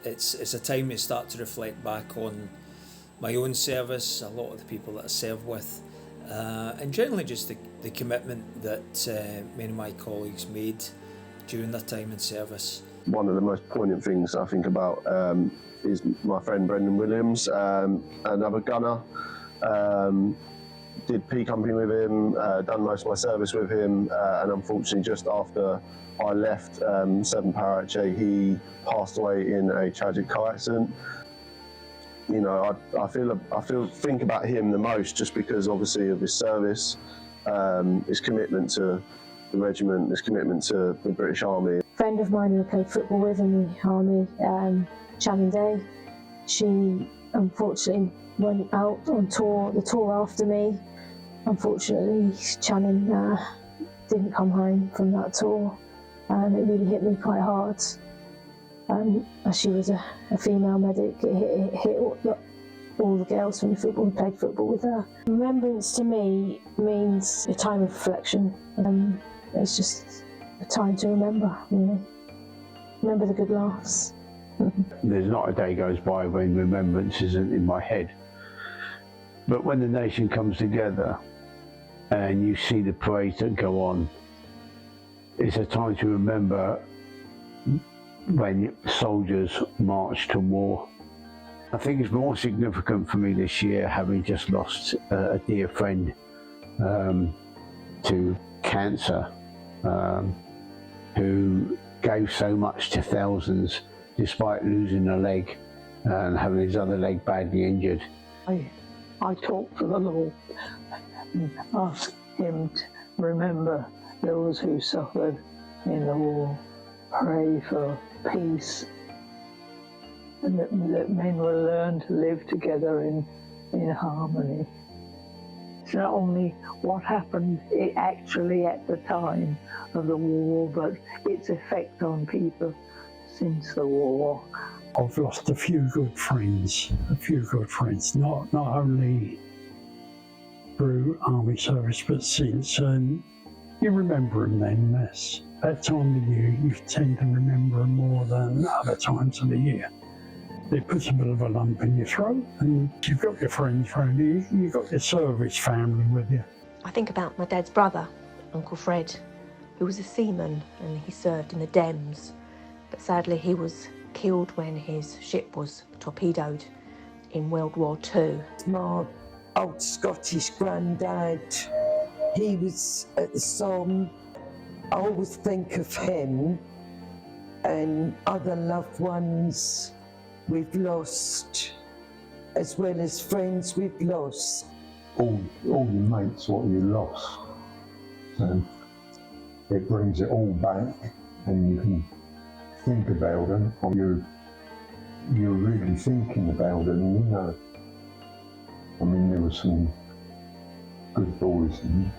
it's a time to start to reflect back on my own service, a lot of the people that I serve with, and generally just the commitment that many of my colleagues made during their time in service. One of the most poignant things I think about is my friend Brendan Williams, another gunner. Did P Company with him, done most of my service with him, and unfortunately just after I left 7 Power HA, he passed away in a tragic car accident. You know, I think about him the most just because obviously of his service, his commitment to the regiment, his commitment to the British Army. A friend of mine who I played football with in the Army, Channing Day, she unfortunately went out on tour, the tour after me. Unfortunately, Channing didn't come home from that tour, and it really hit me quite hard. As she was a female medic, it hit all the girls from the football who played football with her. Remembrance to me means a time of reflection. It's just a time to remember, really. Remember the good laughs. There's not a day goes by when remembrance isn't in my head. But when the nation comes together and you see the parades that go on, it's a time to remember when soldiers march to war. I think it's more significant for me this year, having just lost a dear friend to cancer, who gave so much to thousands despite losing a leg and having his other leg badly injured. I talked to the Lord and asked him to remember those who suffered in the war, pray for peace, and that men will learn to live together in harmony. It's not only what happened actually at the time of the war, but its effect on people since the war. I've lost a few good friends, not only through army service, but since. And you remember them then, yes. That time of the year, you tend to remember them more than other times of the year. It puts a bit of a lump in your throat, and you've got your friends around you, you've got your service family with you. I think about my dad's brother, Uncle Fred, who was a seaman and he served in the Dems, but sadly he was killed when his ship was torpedoed in World War II. My old Scottish granddad, he was at the Somme. I always think of him and other loved ones we've lost, as well as friends we've lost. All your mates, what you lost. So it brings it all back, and you can think about them, or you're really thinking about them, you know. I mean, there were some good boys in